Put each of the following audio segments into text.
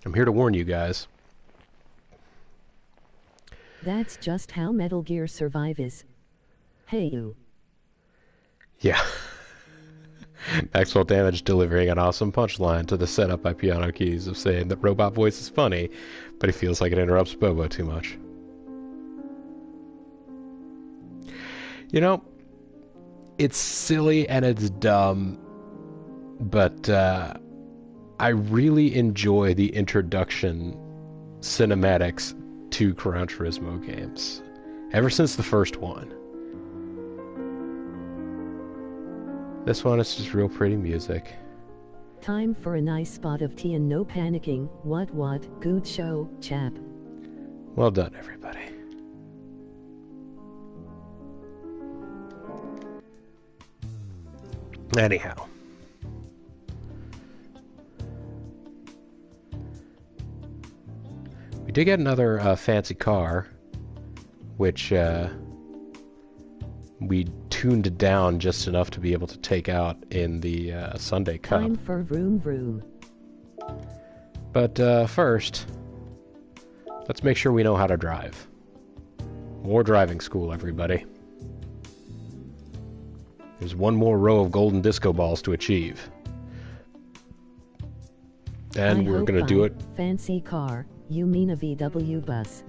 I'm here to warn you guys. That's just how Metal Gear Survive is. Hey you. Yeah. Maxwell Damage delivering an awesome punchline to the setup by Piano Keys of saying that robot voice is funny, but he feels like it interrupts Bobo too much. You know, it's silly and it's dumb, but I really enjoy the introduction cinematics to Gran Turismo games. Ever since the first one. This one is just real pretty music. Time for a nice spot of tea and no panicking. What, good show, chap. Well done, everybody. Anyhow. We did get another fancy car, which we tuned down just enough to be able to take out in the Sunday Cup. Time for vroom vroom. But first, let's make sure we know how to drive. More driving school, everybody. There's one more row of golden disco balls to achieve. And we're going to do it. Fancy car, you mean a VW bus.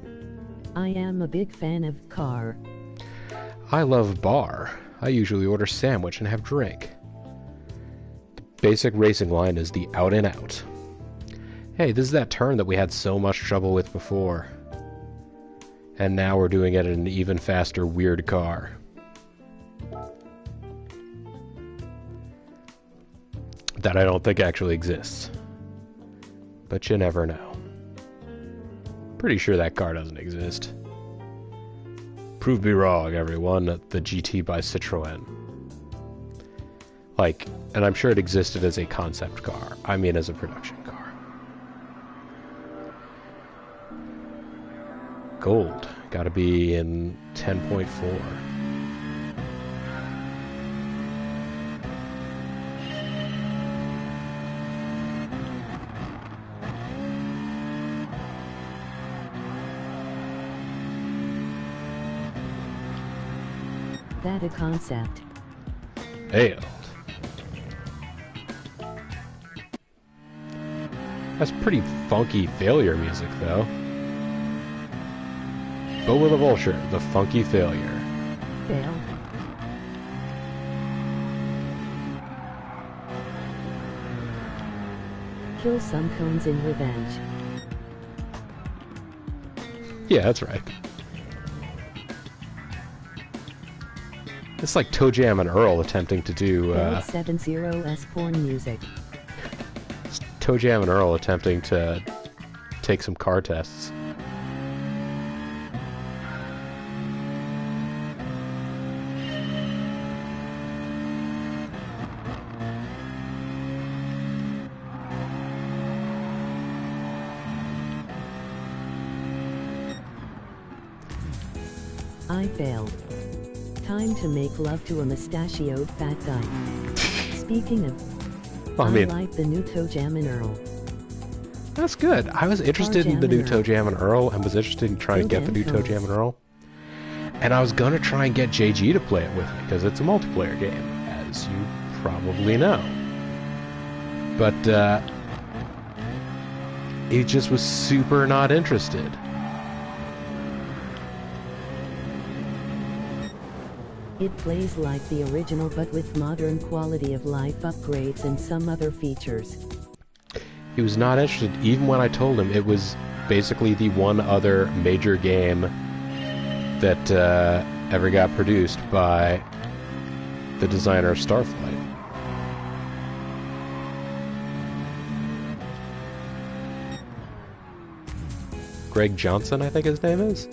I am a big fan of car. I love bar. I usually order sandwich and have drink. The basic racing line is the out and out. Hey, this is that turn that we had so much trouble with before. And now we're doing it in an even faster, weird car. That I don't think actually exists. But you never know. Pretty sure that car doesn't exist. Prove me wrong, everyone. The GT by Citroën. Like, and I'm sure it existed as a concept car. I mean as a production car. Gold. Gotta be in 10.4. That a concept. Failed. That's pretty funky failure music, though. BoboTheVulture, the funky failure. Fail. Kill some cones in revenge. Yeah, that's right. It's like Toe Jam and Earl attempting to do, 70s porn music. Toe Jam and Earl attempting to take some car tests. I failed. Time to make love to a mustachioed fat guy. Speaking of, Well, I mean, like the new Toe Jam and Earl. That's good. I was interested in the new Toe Jam and Earl, and was interested in trying to get the new Toe Jam and Earl. And I was gonna try and get JG to play it with me, because it's a multiplayer game, as you probably know. But, he just was super not interested. It plays like the original but with modern quality of life upgrades and some other features. He was not interested, even when I told him it was basically the one other major game that ever got produced by the designer of Starflight. Greg Johnson, I think his name is?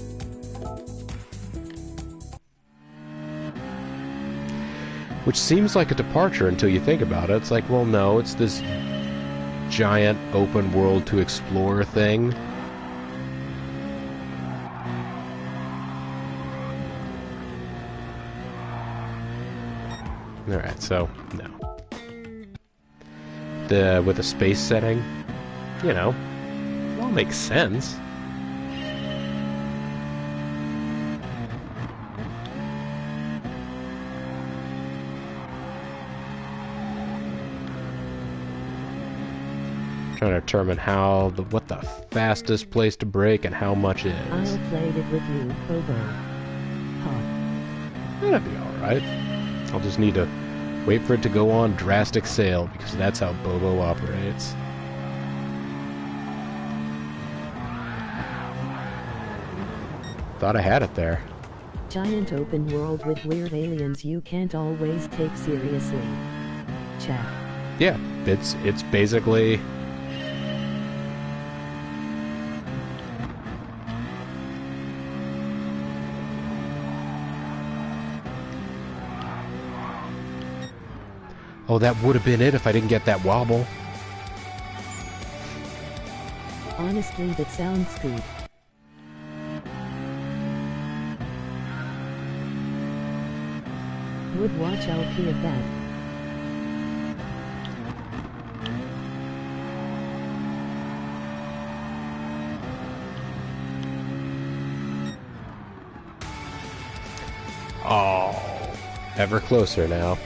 Which seems like a departure until you think about it. It's like, well, no, it's this giant open world to explore thing. Alright, so, no. With a space setting, you know, makes sense. Trying to determine what the fastest place to break and how much is. I'll play it with you, Bobo. Huh. That'd be alright. I'll just need to wait for it to go on drastic sale, because that's how Bobo operates. Thought I had it there. Giant open world with weird aliens you can't always take seriously. Chat. Yeah, it's basically... Oh, that would have been it if I didn't get that wobble. Honestly, that sounds good. Would watch LP of that. Oh, ever closer now.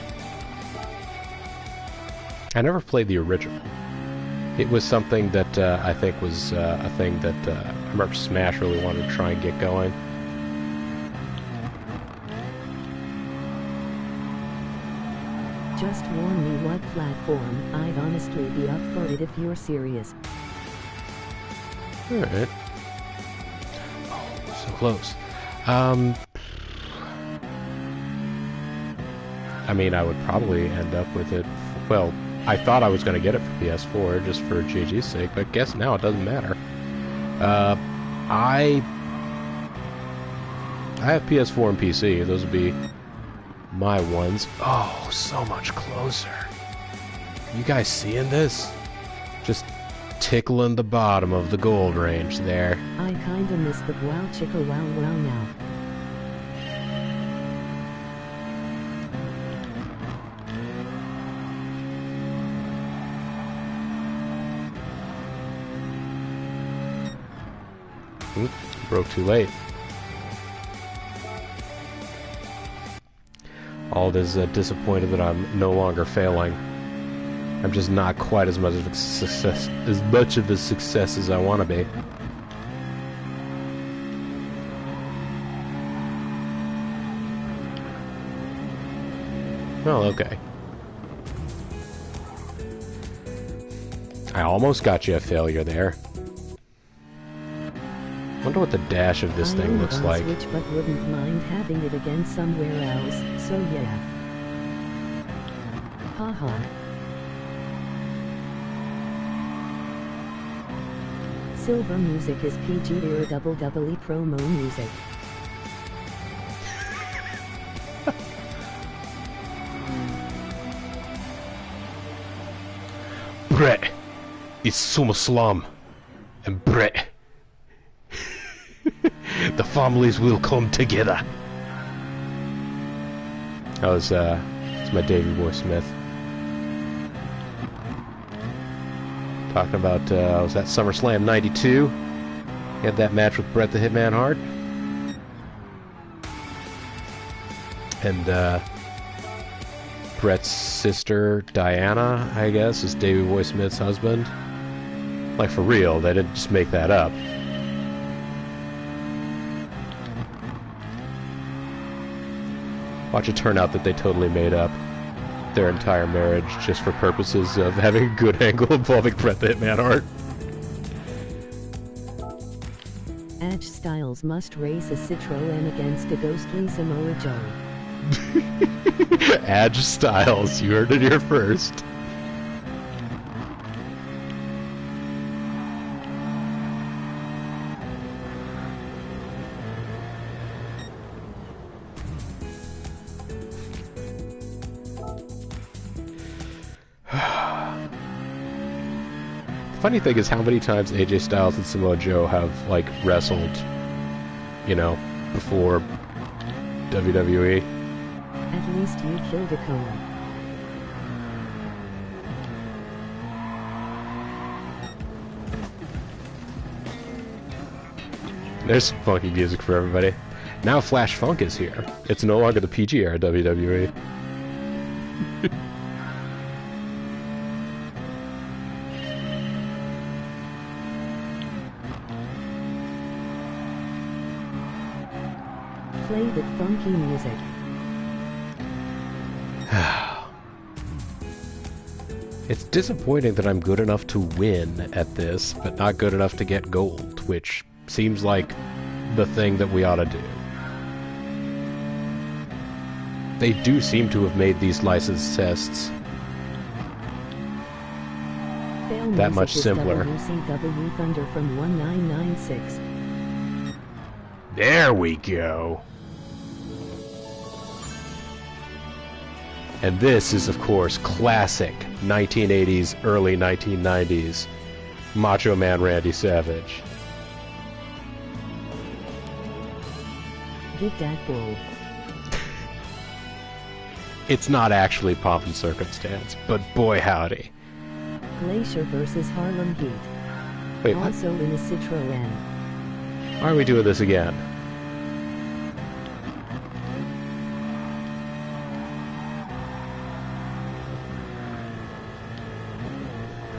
I never played the original. It was something that I think was a thing that I remember Smash really wanted to try and get going. Just warn me what platform. I'd honestly be up for it if you're serious. Alright. Oh, so close. I mean, I would probably end up with it. Well, I thought I was going to get it for PS4 just for GG's sake, but guess now it doesn't matter. I have PS4 and PC. Those would be my ones. Oh, so much closer. You guys seeing this? Just tickling the bottom of the gold range there. I kinda miss the wow chicka wow wow now. Oop, broke too late. Ald is disappointed that I'm no longer failing. I'm just not quite as much of a success as I want to be. Well, okay. I almost got you a failure there. Wonder what the dash of this thing looks like. Switch, but wouldn't mind having it again somewhere else, so yeah. Haha. Silver music is PG or double promo music. Brett is SummerSlam, and Brett. The families will come together. That was it's my Davey Boy Smith. Talking about was that SummerSlam '92? He had that match with Bret the Hitman Hart. And Bret's sister Diana, I guess, is Davey Boy Smith's husband. Like, for real, they didn't just make that up. Watch it turn out that they totally made up their entire marriage just for purposes of having a good angle involving Bret the Hitman Hart. Edge Styles must race a Citroën against a ghostly Samoa Joe. Edge Styles, you heard it here first. Funny thing is how many times AJ Styles and Samoa Joe have, like, wrestled, you know, before WWE. At least you killed a cone. There's some funky music for everybody. Now Flash Funk is here. It's no longer the PG era WWE. Play the funky music. It's disappointing that I'm good enough to win at this, but not good enough to get gold, which seems like the thing that we ought to do. They do seem to have made these license tests that much simpler. WCW Thunder from 1996. There we go. And this is, of course, classic 1980s, early 1990s Macho Man Randy Savage. Get that bull. It's not actually pomp and circumstance, but boy howdy. Glacier versus Harlem Heat. Wait, what? Also in a Citroën. Why are we doing this again?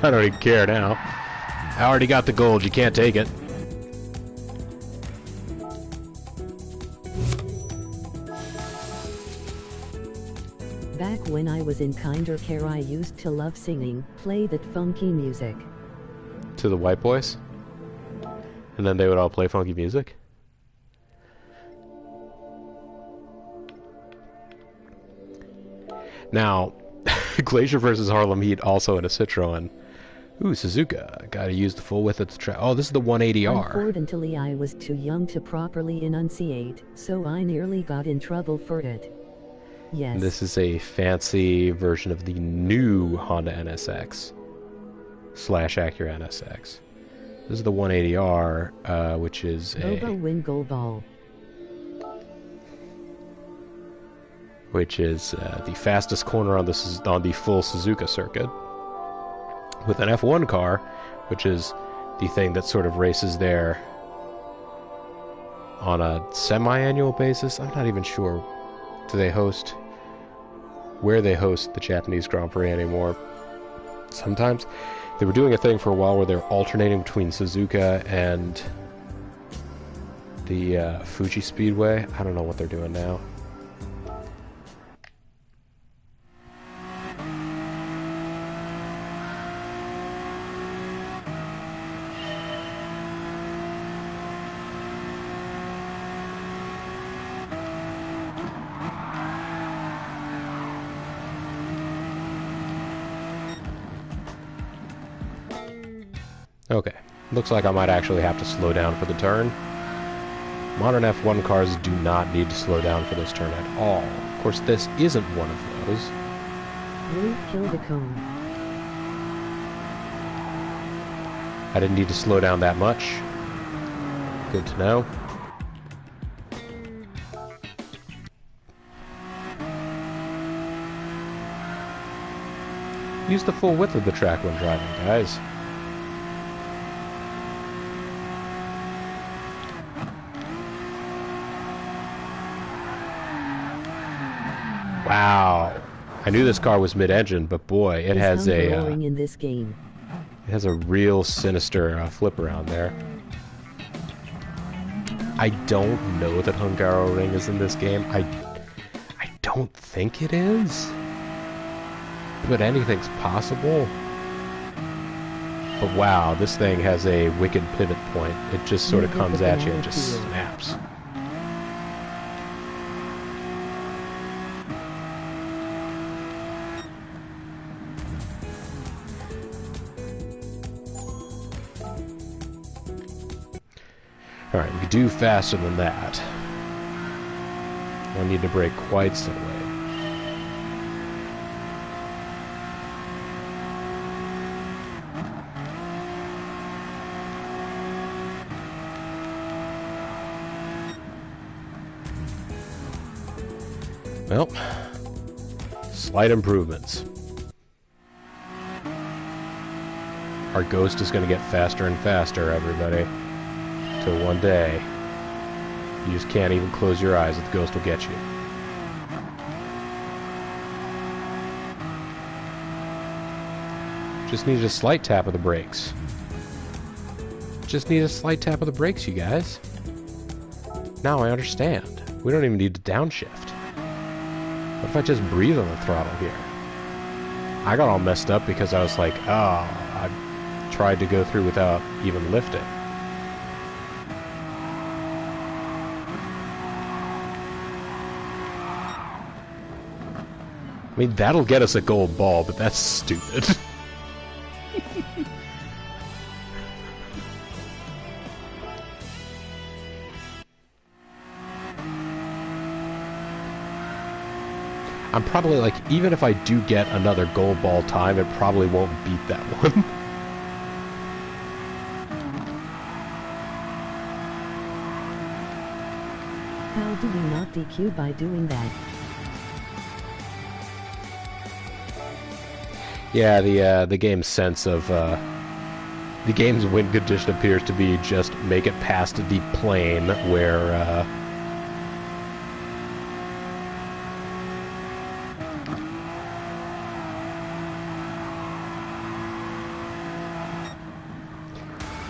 I don't even care now. I already got the gold, you can't take it. Back when I was in kinder care, I used to love singing, play that funky music. To the white boys? And then they would all play funky music? Now, Glacier versus Harlem Heat also in a Citroën. Ooh, Suzuka. Gotta use the full width of the track. Oh, this is the 180R. Unfortunately, I was too young to properly enunciate, so I nearly got in trouble for it. Yes. And this is a fancy version of the new Honda NSX / Acura NSX. This is the 180R, which is Bobo win goal ball. Which is the fastest corner on the full Suzuka circuit, with an F1 car, which is the thing that sort of races there on a semi-annual basis. I'm not even sure. Do they host where they host the Japanese Grand Prix anymore? Sometimes they were doing a thing for a while where they're alternating between Suzuka and the Fuji Speedway. I don't know what they're doing now. Okay, looks like I might actually have to slow down for the turn. Modern F1 cars do not need to slow down for this turn at all. Of course, this isn't one of those. Blue, kill the cone. I didn't need to slow down that much. Good to know. Use the full width of the track when driving, guys. Wow. I knew this car was mid-engine, but boy, it has a in this game. It has a real sinister flip around there. I don't know that Hungaroring is in this game. I don't think it is. But anything's possible. But wow, this thing has a wicked pivot point. It just sort of comes at you and just snaps. Alright, we could do faster than that. I need to brake quite slowly. Well, slight improvements. Our Ghost is going to get faster and faster, everybody. Till one day, You just can't even close your eyes, the ghost will get you. Just need a slight tap of the brakes. Just need a slight tap of the brakes, you guys. Now I understand. We don't even need to downshift. What if I just breathe on the throttle here? I got all messed up because I was like, oh, I tried to go through without even lifting. I mean, that'll get us a gold ball, but that's stupid. I'm probably like, even if I do get another gold ball time, it probably won't beat that one. How do we not DQ by doing that? Yeah, the game's sense of, the game's win condition appears to be just make it past the plane where,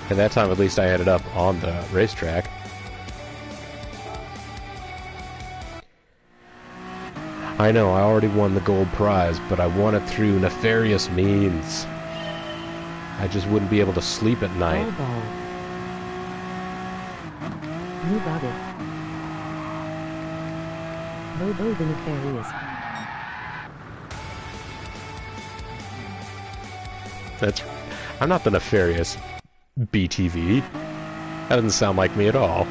and that time, at least, I ended up on the racetrack. I know, I already won the gold prize, but I won it through nefarious means. I just wouldn't be able to sleep at night. Ball. You got it. Bobo the Nefarious. That's... I'm not the nefarious BTV. That doesn't sound like me at all.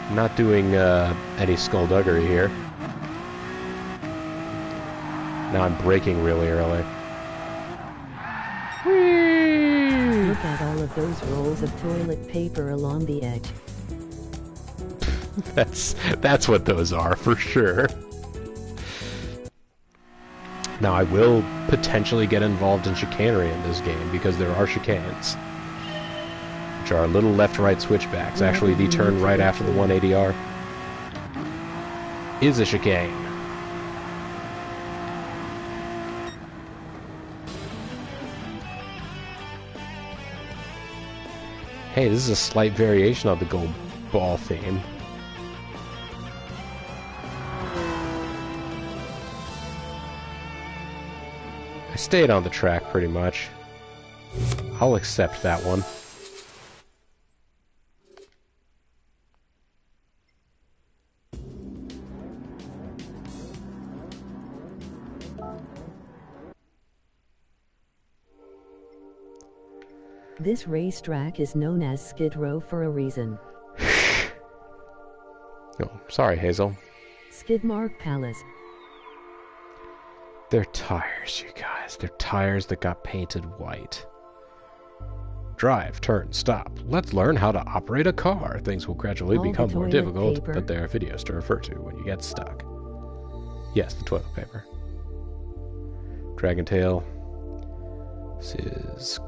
I'm not doing any skullduggery here. Now I'm braking really early. Whee! Look at all of those rolls of toilet paper along the edge. That's what those are, for sure. Now, I will potentially get involved in chicanery in this game, because there are chicanes. Which are little left-right switchbacks. Actually, the turn right after the 180R is a chicane. Hey, this is a slight variation of the gold ball theme. I stayed on the track pretty much. I'll accept that one. This racetrack is known as Skid Row for a reason. Oh, sorry, Hazel. Skidmark Palace. They're tires, you guys. They're tires that got painted white. Drive, turn, stop. Let's learn how to operate a car. Things will gradually All the become more toilet difficult, paper. but there are videos to refer to when you get stuck. Yes, the toilet paper. Dragon Tail. This is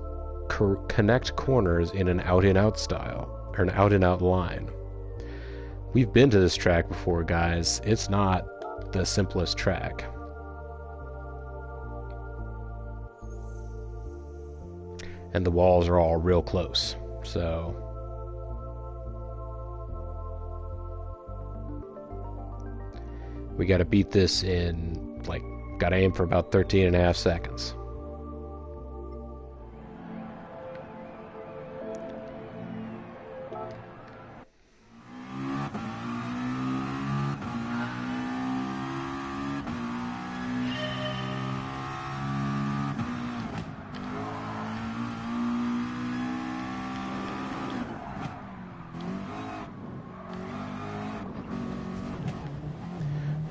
connect corners in an out-and-out style, or an out-and-out line. We've been to this track before, guys. It's not the simplest track. And the walls are all real close, so... we gotta beat this in, like, gotta aim for about 13.5 seconds.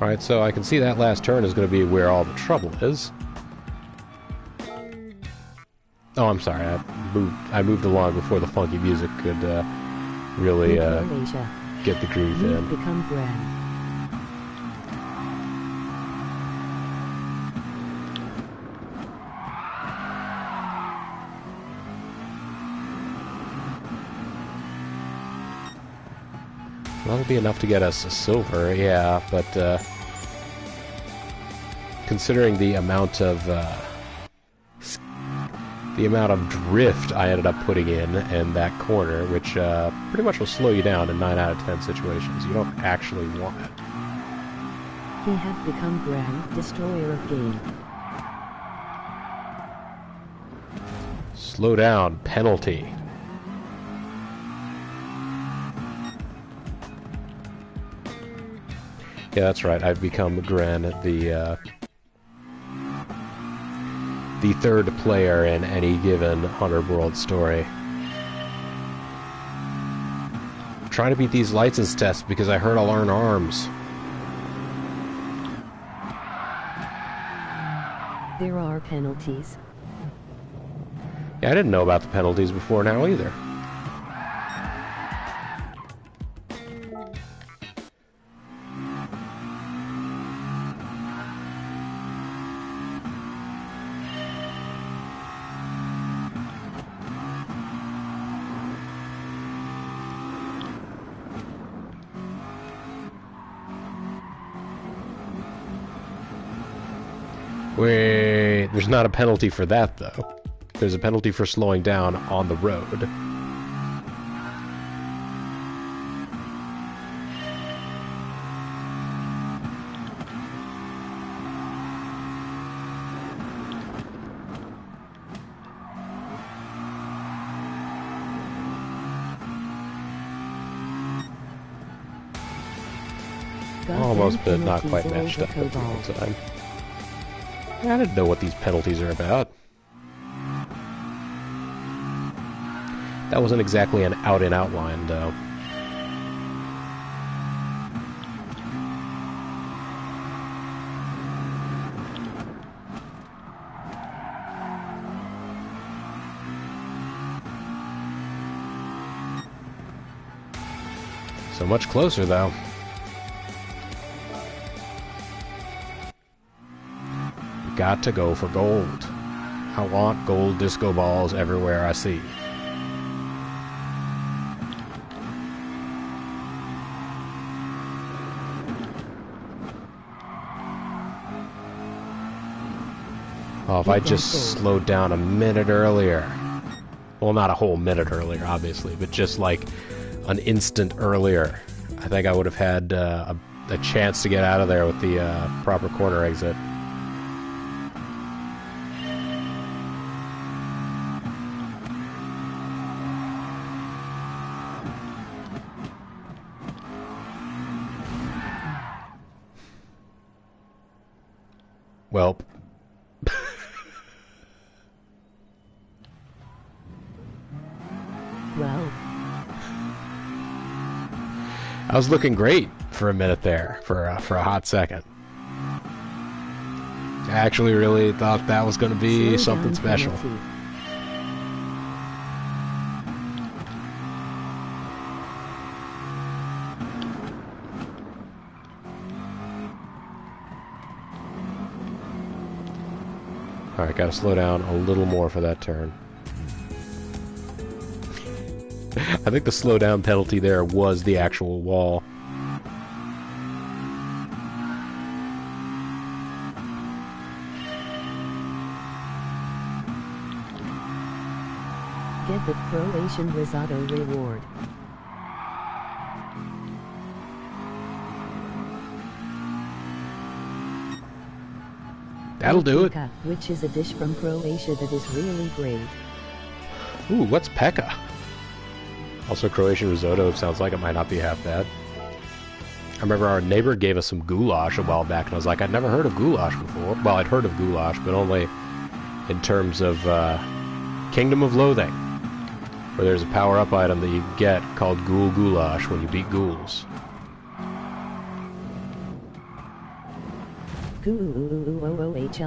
Alright, so I can see that last turn is going to be where all the trouble is. Oh, I'm sorry, I moved along before the funky music could really get the groove in. Become grand. That'll be enough to get us a silver, yeah, but considering the amount of drift I ended up putting in that corner, which pretty much will slow you down in 9 out of 10 situations. You don't actually want it. He had become Grand Destroyer of Game. Slow down, penalty. Yeah, that's right. I've become Gren, the third player in any given 100 World story. I'm trying to beat these license tests because I heard I'll earn arms. There are penalties. Yeah, I didn't know about the penalties before now either. Wait, there's not a penalty for that, though. There's a penalty for slowing down on the road. Almost, but not quite matched up at the time. I didn't know what these penalties are about. That wasn't exactly an out-and-out line, though. So much closer, though. Got to go for gold. I want gold disco balls everywhere I see. Oh, if I just slowed down a minute earlier. Well, not a whole minute earlier, obviously, but just like an instant earlier. I think I would have had a chance to get out of there with the proper corner exit. Well, I was looking great for a minute there, for a hot second. I actually really thought that was going to be something special. Alright, gotta slow down a little more for that turn. I think the slowdown penalty there was the actual wall. Get the Croatian risotto reward. That'll do it. Which is a dish from Croatia that is really great. Ooh, what's peka? Also, Croatian risotto sounds like it might not be half bad. I remember our neighbor gave us some goulash a while back, and I was like, I'd never heard of goulash before. Well, I'd heard of goulash, but only in terms of Kingdom of Loathing, where there's a power-up item that you get called Ghoul Goulash when you beat ghouls. Goulash.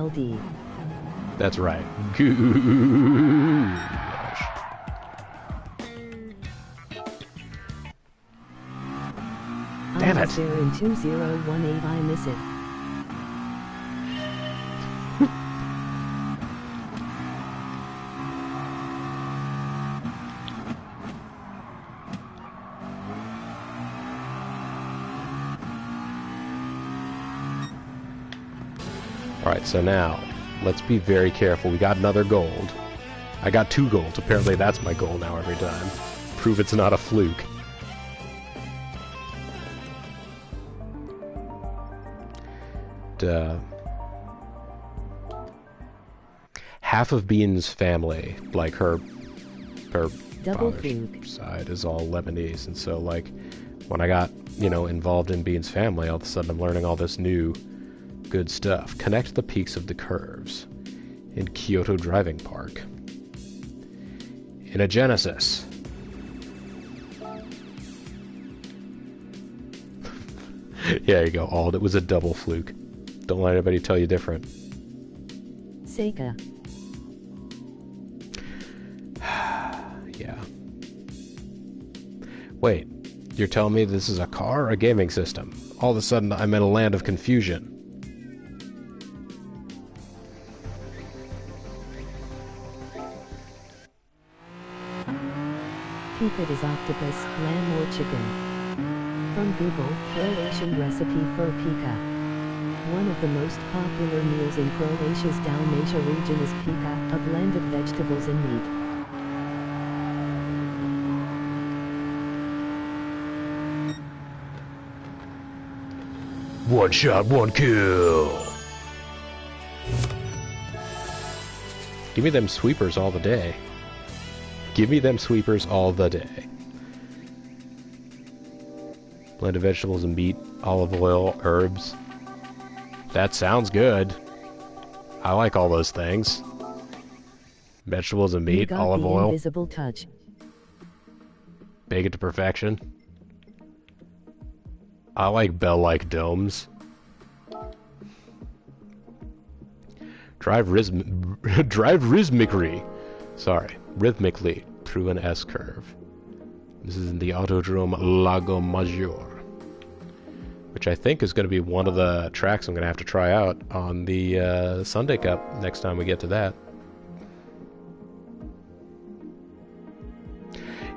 That's right. Goulash. Damn it. There in 2018 I miss it. Alright, so now, let's be very careful. We got another gold. I got 2 golds. Apparently that's my goal now every time. Prove it's not a fluke. Half of Bean's family, like her father's side, is all Lebanese, and so, like, when I got, you know, involved in Bean's family, all of a sudden I'm learning all this new good stuff. Connect the peaks of the curves in Kyoto Driving Park. In a Genesis. Yeah, there you go, Ald. It was a double fluke. Don't let anybody tell you different. Seika. Yeah. Wait, you're telling me this is a car or a gaming system? All of a sudden, I'm in a land of confusion. Cupid is octopus, lamb or chicken. From Google, Croatian recipe for pika. One of the most popular meals in Croatia's Dalmatia region is pika, a blend of vegetables and meat. One shot, one kill. Give me them sweepers all the day. Give me them sweepers all the day. Blend of vegetables and meat, olive oil, herbs. That sounds good. I like all those things. Vegetables and meat, olive oil. Invisible touch. Bake it to perfection. I like bell-like domes. Drive rhythmically. Sorry, rhythmically through an S-curve. This is in the Autodrome Lago Maggiore, which I think is going to be one of the tracks I'm going to have to try out on the Sunday Cup next time we get to that.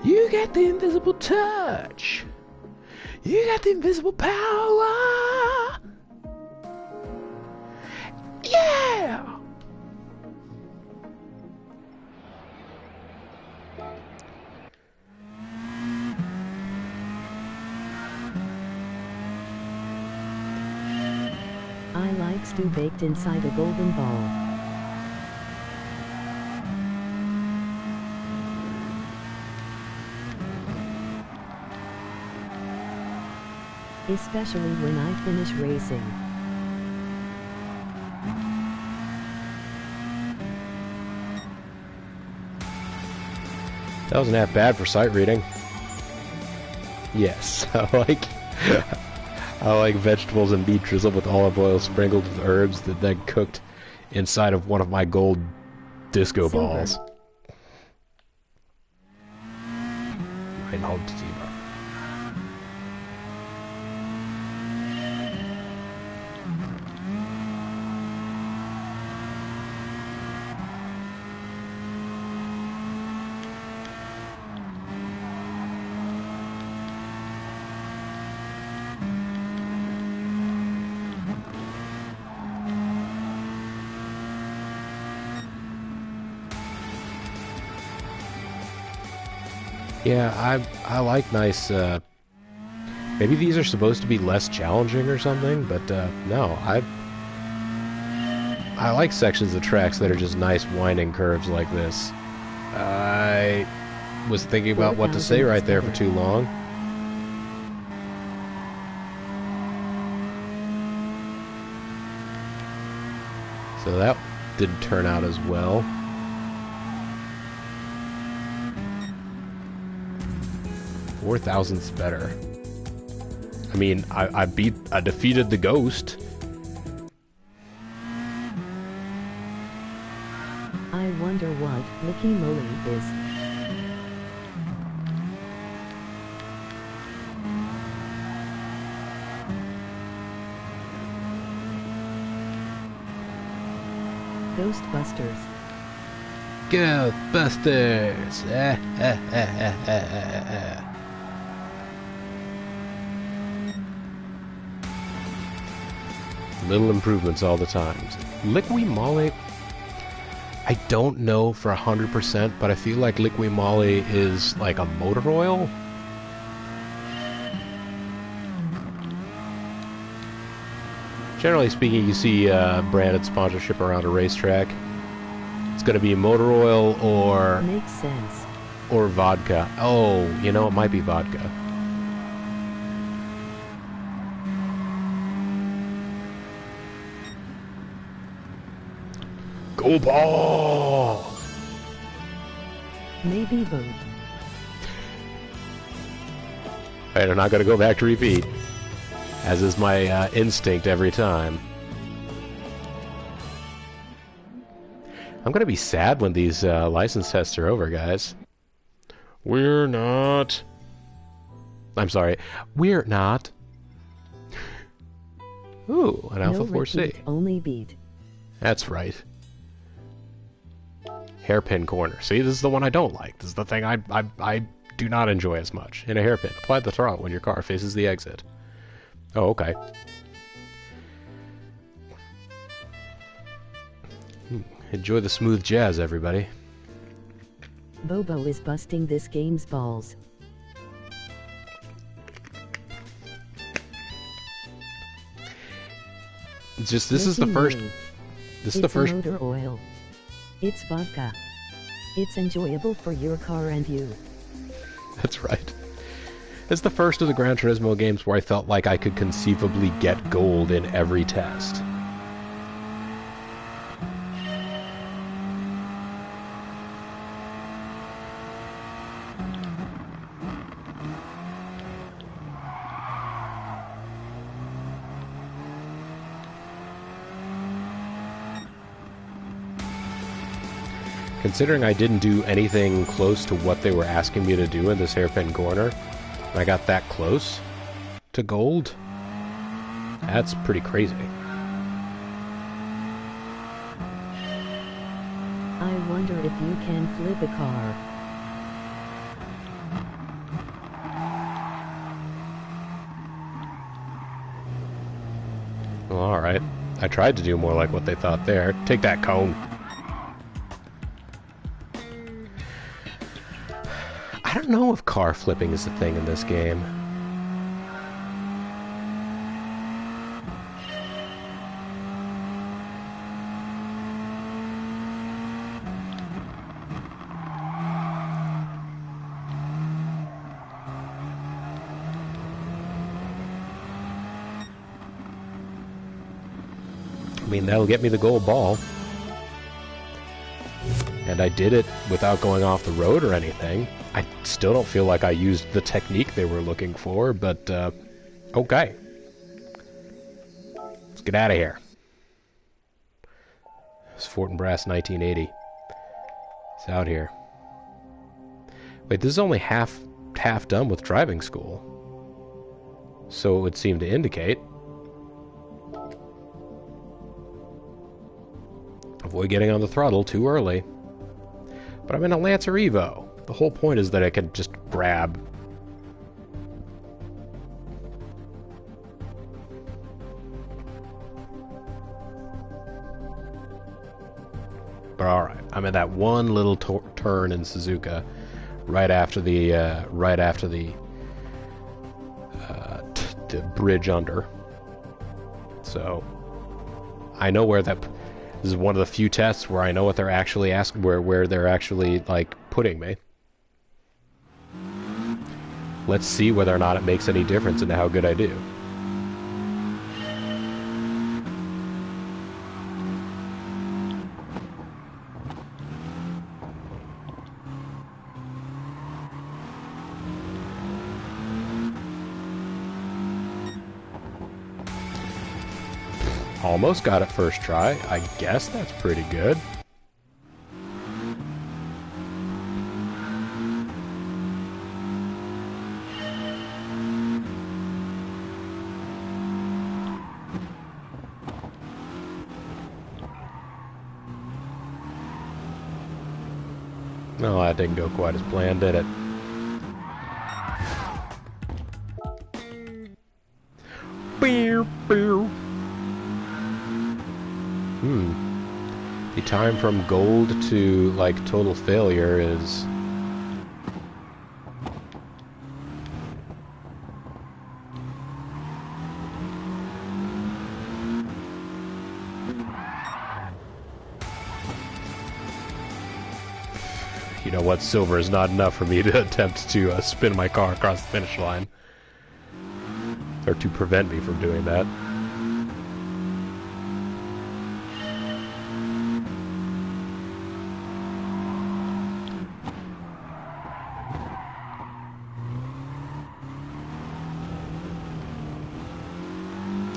You got the invisible touch. You got the invisible power. Yeah. I like stew baked inside a golden ball. Especially when I finish racing. That wasn't half bad for sight reading. Yes, I like vegetables and meat drizzled with olive oil sprinkled with herbs that then cooked inside of one of my gold disco balls. Reinhold Zebra. Yeah, I like nice, maybe these are supposed to be less challenging or something, but, no, I like sections of tracks that are just nice winding curves like this. I was thinking about what to say right there for too long. So that didn't turn out as well. 4,000's better. I mean, I defeated the ghost. I wonder what Licky Moly is. Ghostbusters. Ghostbusters! Little improvements all the time. Liqui Moly... I don't know for 100%, but I feel like Liqui Moly is like a motor oil. Generally speaking, you see branded sponsorship around a racetrack. It's going to be motor oil or... Makes sense. Or vodka. Oh, you know, it might be vodka. Go ball! Maybe both. Alright, I'm not going to go back to repeat. As is my instinct every time. I'm going to be sad when these license tests are over, guys. We're not... I'm sorry. We're not. Ooh, an Alpha 4C. Repeat, only beat. That's right. Hairpin corner. See, this is the one I don't like. This is the thing I do not enjoy as much. In a hairpin, apply the throttle when your car faces the exit. Oh, okay. Enjoy the smooth jazz, everybody. Bobo is busting this game's balls. It's just, this is the first... This is the first... It's motor oil. It's vodka. It's enjoyable for your car and you. That's right. It's the first of the Gran Turismo games where I felt like I could conceivably get gold in every test. Considering I didn't do anything close to what they were asking me to do in this hairpin corner, and I got that close to gold, that's pretty crazy. I wonder if you can flip a car. Well, alright. I tried to do more like what they thought there. Take that, cone. I don't know if car flipping is a thing in this game. I mean, that'll get me the gold ball. And I did it without going off the road or anything. I still don't feel like I used the technique they were looking for, but, okay. Let's get out of here. It's Fortinbras 1980. It's out here. Wait, this is only half done with driving school. So it would seem to indicate. Avoid getting on the throttle too early. But I'm in a Lancer Evo. The whole point is that I can just grab. But alright, I'm at that one little turn in Suzuka right after the bridge under. So I know where that... This is one of the few tests where I know what they're actually asking, where they're actually, like, putting me. Let's see whether or not it makes any difference in how good I do. Almost got it first try. I guess that's pretty good. No, that didn't go quite as planned, did it? The time from gold to, like, total failure is... You know what? Silver is not enough for me to attempt to spin my car across the finish line. Or to prevent me from doing that.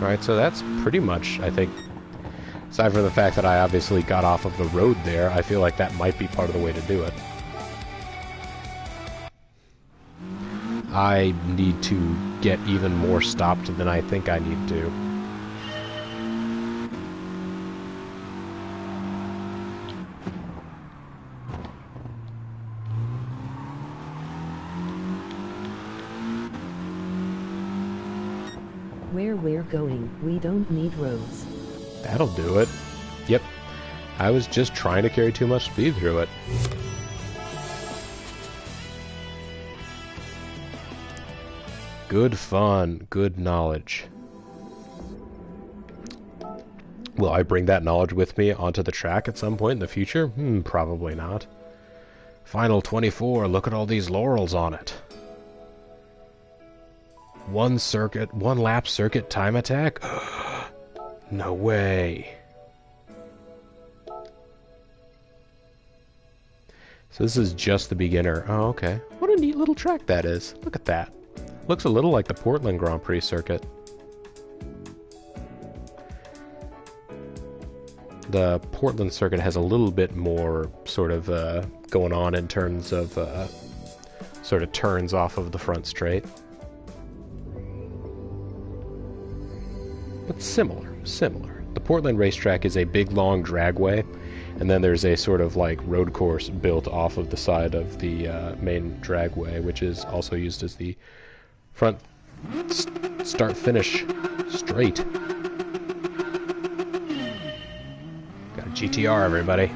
Alright, so that's pretty much, I think, aside from the fact that I obviously got off of the road there, I feel like that might be part of the way to do it. I need to get even more stopped than I think I need to. Where we're going, we don't need roads. That'll do it. Yep. I was just trying to carry too much speed through it. Good fun, good knowledge. Will I bring that knowledge with me onto the track at some point in the future? Probably not. Final 24, look at all these laurels on it. One lap circuit time attack? No way. So this is just the beginner. Oh, okay. What a neat little track that is. Look at that. Looks a little like the Portland Grand Prix circuit. The Portland circuit has a little bit more sort of going on in terms of sort of turns off of the front straight. But similar. The Portland racetrack is a big long dragway, and then there's a sort of like road course built off of the side of the main dragway, which is also used as the front start-finish straight. Got a GTR, everybody.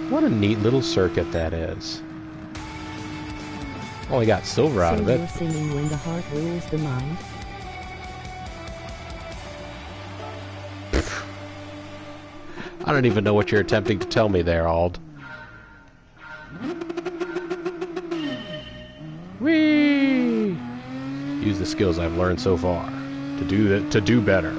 What a neat little circuit that is. Only got silver out of it. You're singing When the Heart Rules the Mind? I don't even know what you're attempting to tell me there, Ald. Whee! Use the skills I've learned so far to do better.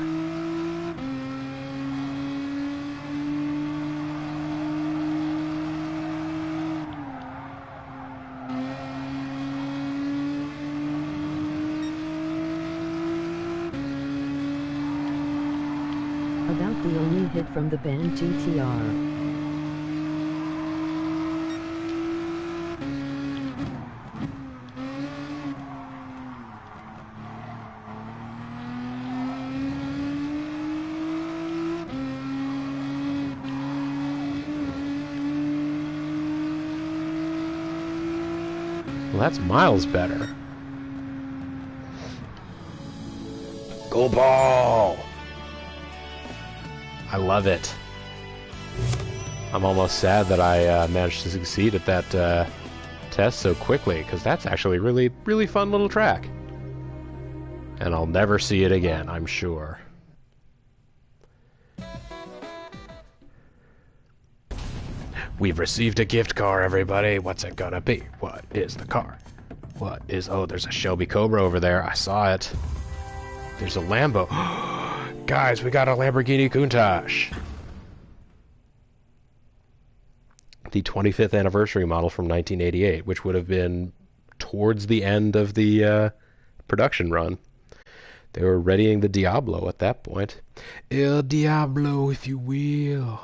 About the only hit from the band GTR. Well, that's miles better. Go ball! I love it. I'm almost sad that I managed to succeed at that test so quickly, because that's actually really, really fun little track. And I'll never see it again, I'm sure. We've received a gift car, everybody. What's it gonna be? What is the car? What is... Oh, there's a Shelby Cobra over there. I saw it. There's a Lambo. Guys, we got a Lamborghini Countach. the 25th anniversary model from 1988, which would have been towards the end of the production run. They were readying the Diablo at that point. El Diablo, if you will.